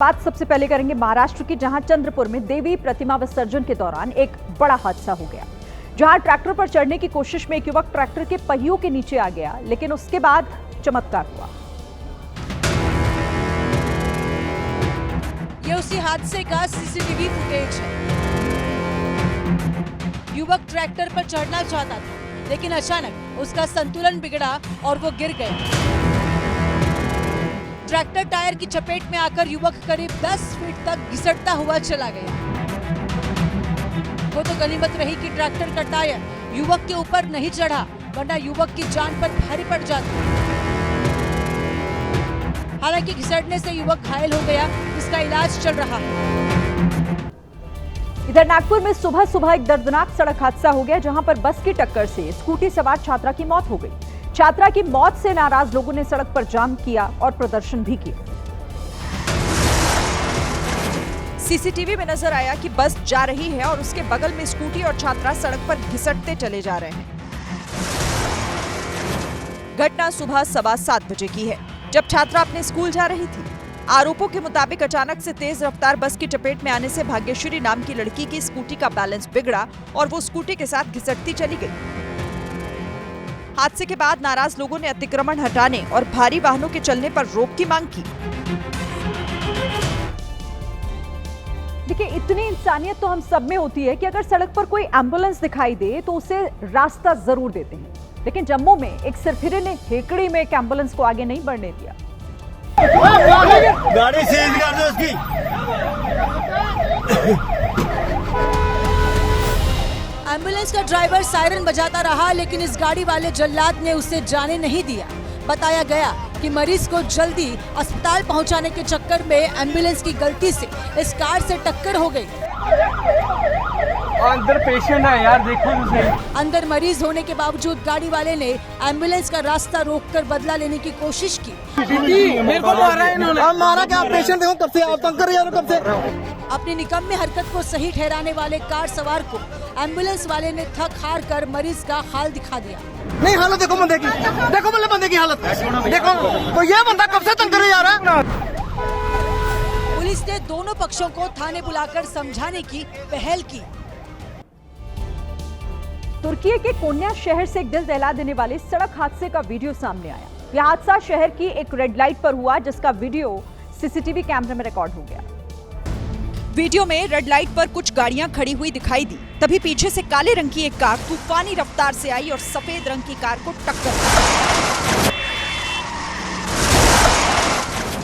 बात सबसे पहले करेंगे महाराष्ट्र की, जहां चंद्रपुर में देवी प्रतिमा विसर्जन के दौरान एक बड़ा हादसा हो गया। जहां ट्रैक्टर पर चढ़ने की कोशिश में एक युवक ट्रैक्टर के पहियों के नीचे आ गया, लेकिन उसके बाद चमत्कार हुआ। ये उसी हादसे का सीसीटीवी फुटेज है। युवक ट्रैक्टर पर चढ़ना चाहता था, लेकिन अचानक उसका संतुलन बिगड़ा और वो गिर गया। ट्रैक्टर टायर की चपेट में आकर युवक करीब 10 फीट तक घिसटता हुआ चला गया। वो तो गनीमत रही कि ट्रैक्टर का टायर युवक के ऊपर नहीं चढ़ा, वरना युवक की जान पर भारी पड़ जाती। हालांकि घिसटने से युवक घायल हो गया, जिसका इलाज चल रहा है। इधर नागपुर में सुबह सुबह एक दर्दनाक सड़क हादसा हो गया, जहां पर बस की टक्कर से स्कूटी सवार छात्रा की मौत हो गई। छात्रा की मौत से नाराज लोगों ने सड़क पर जाम किया और प्रदर्शन भी किया। सीसीटीवी में नजर आया कि बस जा रही है और उसके बगल में स्कूटी और छात्रा सड़क पर घिसटते चले जा रहे हैं। घटना सुबह 7:15 बजे की है, जब छात्रा अपने स्कूल जा रही थी। आरोपों के मुताबिक अचानक से तेज रफ्तार बस की चपेट में आने से भाग्यश्री नाम की लड़की की स्कूटी का बैलेंस बिगड़ा और वो स्कूटी के साथ घिसटती चली गई। हादसे के बाद नाराज लोगों ने अतिक्रमण हटाने और भारी वाहनों के चलने पर रोक की मांग की। देखिए, इतनी इंसानियत तो हम सब में होती है कि अगर सड़क पर कोई एम्बुलेंस दिखाई दे तो उसे रास्ता जरूर देते हैं, लेकिन जम्मू में एक सिरफिरे ने हेकड़ी में एक एम्बुलेंस को आगे नहीं बढ़ने दिया। गाड़ी सीज कर दो उसकी। एम्बुलेंस का ड्राइवर सायरन बजाता रहा, लेकिन इस गाड़ी वाले जल्लाद ने उसे जाने नहीं दिया। बताया गया कि मरीज को जल्दी अस्पताल पहुंचाने के चक्कर में एम्बुलेंस की गलती से इस कार से टक्कर हो गई। अंदर पेशेंट है यार, देखो तो सही। अंदर मरीज होने के बावजूद गाड़ी वाले ने एम्बुलेंस का रास्ता रोककर बदला लेने की कोशिश की। मेरे को मारा है इन्होंने। हम मारा क्या? पेशेंट देखो कब से आप तंग कर रहे हो, कब से। अपनी निकम्मे हरकत को सही ठहराने वाले कार सवार को एम्बुलेंस वाले ने थक हार कर मरीज का हाल दिखा दिया। नहीं, हालत देखो बंदे की, देखो मतलब बंदे की हालत देखो। तो ये बंदा कब से तंग करे जा रहा है। पुलिस ने दोनों पक्षों को थाने बुलाकर समझाने की पहल की। तुर्की के कोन्या शहर से एक दिल दहला देने वाले सड़क हादसे का वीडियो सामने आया। यह हादसा शहर की एक रेड लाइट पर हुआ, जिसका वीडियो सीसीटीवी कैमरे में रिकॉर्ड हो गया। वीडियो में रेड लाइट पर कुछ गाड़ियां खड़ी हुई दिखाई दी, तभी पीछे से काले रंग की एक कार तूफानी रफ्तार से आई और सफेद रंग की कार को टक्कर दी।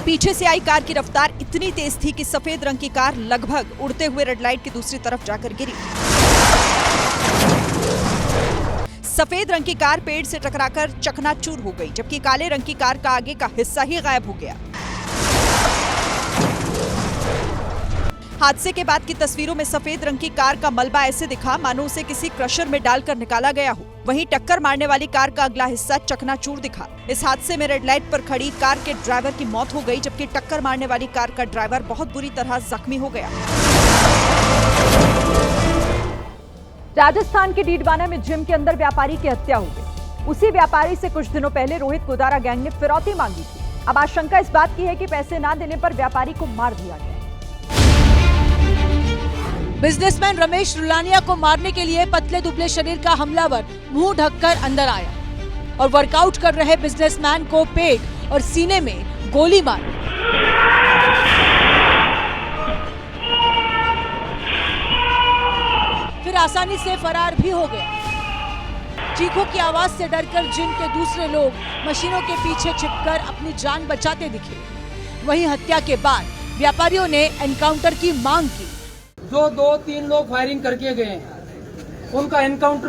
पीछे से आई कार की रफ्तार इतनी तेज थी कि सफेद रंग की कार लगभग उड़ते हुए रेड लाइट की दूसरी तरफ जाकर गिरी। सफेद रंग की कार पेड़ से टकराकर चकनाचूर हो गई, जबकि काले रंग की कार का आगे का हिस्सा ही गायब हो गया। हादसे के बाद की तस्वीरों में सफेद रंग की कार का मलबा ऐसे दिखा मानो उसे किसी क्रशर में डालकर निकाला गया हो। वहीं टक्कर मारने वाली कार का अगला हिस्सा चकनाचूर दिखा। इस हादसे में रेड लाइट पर खड़ी कार के ड्राइवर की मौत हो गई, जबकि टक्कर मारने वाली कार का ड्राइवर बहुत बुरी तरह जख्मी हो गया। राजस्थान के डीडवाना में जिम के अंदर व्यापारी की हत्या हो गई। उसी व्यापारी से कुछ दिनों पहले रोहित गोदारा गैंग ने फिरौती मांगी थी। अब आशंका इस बात की है कि पैसे ना देने पर व्यापारी को मार दिया गया। बिजनेसमैन रमेश रुलानिया को मारने के लिए पतले दुबले शरीर का हमलावर मुंह ढककर अंदर आया और वर्कआउट कर रहे बिजनेसमैन को पेट और सीने में गोली मारी। फिर आसानी से फरार भी हो गया। चीखों की आवाज से डरकर जिम के दूसरे लोग मशीनों के पीछे छिपकर अपनी जान बचाते दिखे। वहीं हत्या के बाद व्यापारियों ने एनकाउंटर की मांग की। जो 2-3 लोग फायरिंग करके गए हैं, उनका एनकाउंटर।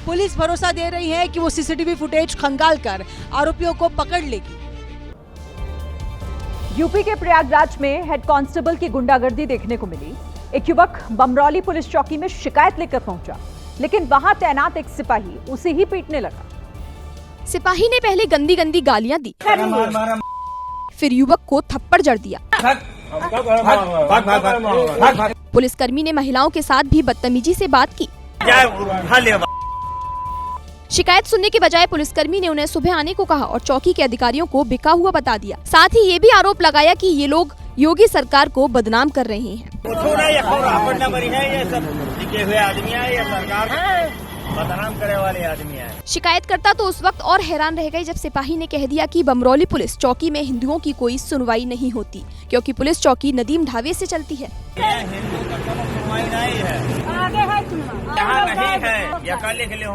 पुलिस भरोसा दे रही है कि वो सीसीटीवी फुटेज खंगाल कर आरोपियों को पकड़ लेगी। यूपी के प्रयागराज में हेड कांस्टेबल की गुंडागर्दी देखने को मिली। एक युवक बमरौली पुलिस चौकी में शिकायत लेकर पहुंचा, लेकिन वहां तैनात एक सिपाही उसे ही पीटने लगा। सिपाही ने पहले गंदी गंदी गालियां दी, फिर युवक को थप्पड़ जड़ दिया। पुलिसकर्मी ने महिलाओं के साथ भी बदतमीजी से बात की। शिकायत सुनने के बजाय पुलिसकर्मी ने उन्हें सुबह आने को कहा और चौकी के अधिकारियों को बिका हुआ बता दिया। साथ ही ये भी आरोप लगाया कि ये लोग योगी सरकार को बदनाम कर रहे हैं। ये सब टिके हुए आदमी है, ये सरकार बदनाम करे वाले आदमी है। शिकायतकर्ता तो उस वक्त और हैरान रह गए जब सिपाही ने कह दिया कि बमरौली पुलिस चौकी में हिंदुओं की कोई सुनवाई नहीं होती, क्योंकि पुलिस चौकी नदीम ढाबे से चलती है। हिंदू का कोनो सुनवाई नहीं है, यहाँ नहीं है। या कल लिख ले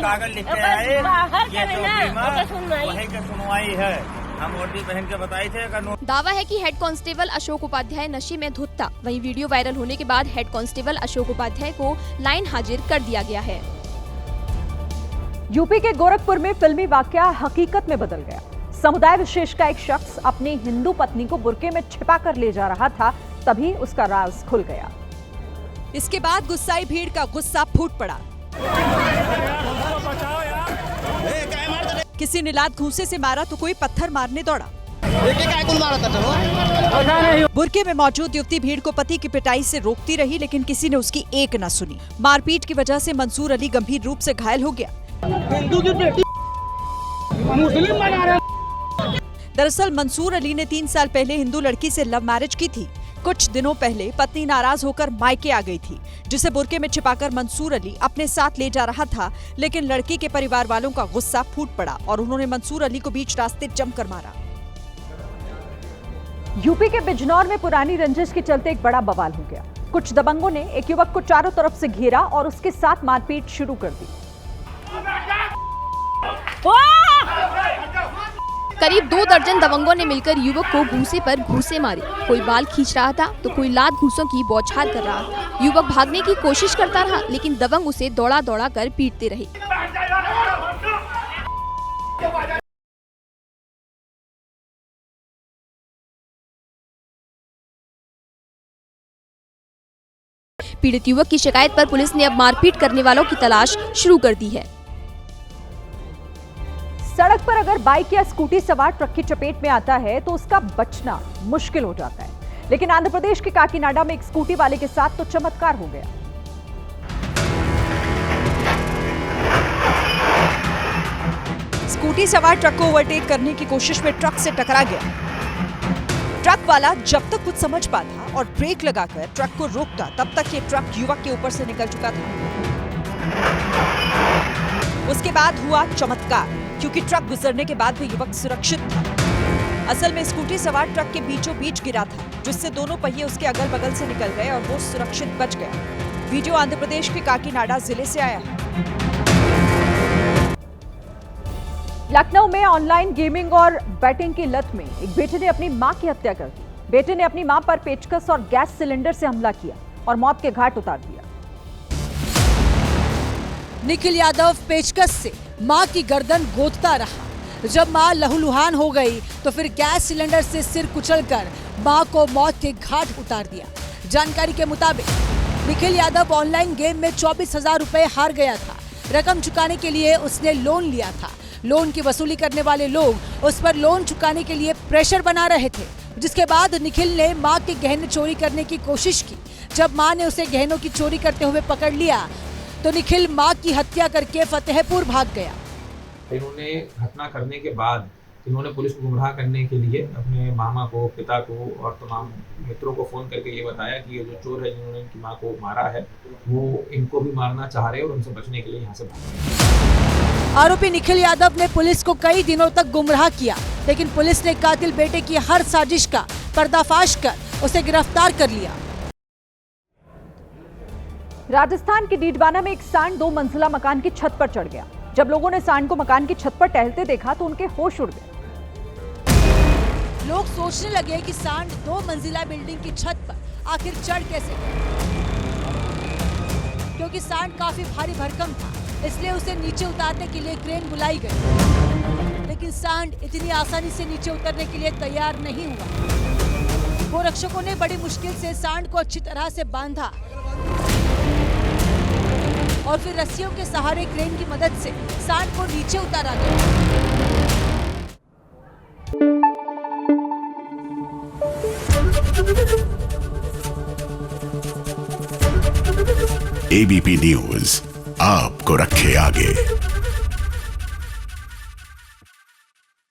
कागज लिख के आए, ये चौकी में वही की सुनवाई है। हम वर्दी पहन के बताए थे। दावा है कि हेड कांस्टेबल अशोक उपाध्याय नशे में धुत था। वहीं वीडियो वायरल होने के बाद हेड कांस्टेबल अशोक उपाध्याय को लाइन हाजिर कर दिया गया है। यूपी के गोरखपुर में फिल्मी वाकया हकीकत में बदल गया। समुदाय विशेष का एक शख्स अपनी हिंदू पत्नी को बुर्के में छिपा कर ले जा रहा था, तभी उसका राज खुल गया। इसके बाद गुस्साई भीड़ का गुस्सा फूट पड़ा। किसी ने लात घूंसे से मारा तो कोई पत्थर मारने दौड़ा। बुर्के में मौजूद युवती भीड़ को पति की पिटाई से रोकती रही, लेकिन किसी ने उसकी एक न सुनी। मारपीट की वजह से मंसूर अली गंभीर रूप से घायल हो गया। हिंदू की बेटी मुस्लिम बना रहे। दरअसल मंसूर अली ने 3 साल पहले हिंदू लड़की से लव मैरिज की थी। कुछ दिनों पहले पत्नी नाराज होकर मायके आ गई थी, जिसे बुर्के में छिपाकर मंसूर अली अपने साथ ले जा रहा था। लेकिन लड़की के परिवार वालों का गुस्सा फूट पड़ा और उन्होंने मंसूर अली को बीच रास्ते जमकर मारा। यूपी के बिजनौर में पुरानी रंजिश के चलते एक बड़ा बवाल हो गया। कुछ दबंगों ने एक युवक को चारों तरफ से घेरा और उसके साथ मारपीट शुरू कर दी। करीब 2 दर्जन दबंगों ने मिलकर युवक को घूंसे पर घूंसे मारे। कोई बाल खींच रहा था तो कोई लात घूंसों की बौछार कर रहा था। युवक भागने की कोशिश करता रहा, लेकिन दबंग उसे दौड़ा दौड़ा कर पीटते रहे। पीड़ित युवक की शिकायत पर पुलिस ने अब मारपीट करने वालों की तलाश शुरू कर दी है। सड़क पर अगर बाइक या स्कूटी सवार ट्रक की चपेट में आता है तो उसका बचना मुश्किल हो जाता है, लेकिन आंध्र प्रदेश के काकीनाडा में एक स्कूटी वाले के साथ तो चमत्कार हो गया। स्कूटी सवार ट्रक को ओवरटेक करने की कोशिश में ट्रक से टकरा गया। ट्रक वाला जब तक कुछ समझ पाता और ब्रेक लगाकर ट्रक को रोकता, तब तक ये ट्रक युवक के ऊपर से निकल चुका था। उसके बाद हुआ चमत्कार, क्योंकि ट्रक गुजरने के बाद भी युवक सुरक्षित था। असल में स्कूटी सवार ट्रक के बीचों बीच गिरा था, जिससे दोनों पहिए उसके अगल बगल से निकल गए और वो सुरक्षित बच गया। वीडियो आंध्र प्रदेश के काकीनाडा जिले से आया है। लखनऊ में ऑनलाइन गेमिंग और बैटिंग की लत में एक बेटे ने अपनी मां की हत्या कर दी। बेटे ने अपनी मां पर पेचकस और गैस सिलेंडर से हमला किया और मौत के घाट उतार दिया। निखिल यादव पेचकस से मां की गर्दन गोदता रहा। जब मां लहूलुहान हो गई तो फिर गैस सिलेंडर से सिर कुचलकर मां को मौत के घाट उतार दिया। जानकारी के मुताबिक निखिल यादव ऑनलाइन गेम में 24,000 रुपए हार गया था। रकम चुकाने के लिए उसने लोन लिया था। लोन की वसूली करने वाले लोग उस पर लोन चुकाने के लिए प्रेशर बना रहे थे, जिसके बाद निखिल ने मां के गहने चोरी करने की कोशिश की। जब मां ने उसे गहनों की चोरी करते हुए पकड़ लिया तो निखिल मां की हत्या करके फतेहपुर भाग गया। इन्होंने घटना करने के बाद इन्होंने पुलिस को गुमराह करने के लिए अपने मामा को, पिता को और तमाम मित्रों को फोन करके ये बताया कि ये जो चोर है जिन्होंने इनकी मां को मारा है वो इनको भी मारना चाह रहे हैं और उनसे बचने के लिए यहाँ से भाग। आरोपी निखिल यादव ने पुलिस को कई दिनों तक गुमराह किया, लेकिन पुलिस ने कातिल बेटे की हर साजिश का पर्दाफाश कर उसे गिरफ्तार कर लिया। राजस्थान के डीडवाना में एक सांड 2 मंजिला मकान की छत पर चढ़ गया। जब लोगों ने सांड को मकान की छत पर टहलते देखा तो उनके होश उड़ गए। लोग सोचने लगे कि सांड 2 मंजिला बिल्डिंग की छत पर आखिर चढ़ कैसे गया, क्योंकि सांड काफी भारी भरकम था, इसलिए उसे नीचे उतारने के लिए क्रेन बुलाई गई। लेकिन सांड इतनी आसानी से नीचे उतरने के लिए तैयार नहीं हुआ। गोरक्षकों ने बड़ी मुश्किल से सांड को अच्छी तरह से बांधा और फिर रस्सियों के सहारे क्रेन की मदद से सांड को नीचे उतारा गया। एबीपी न्यूज आपको रखे आगे।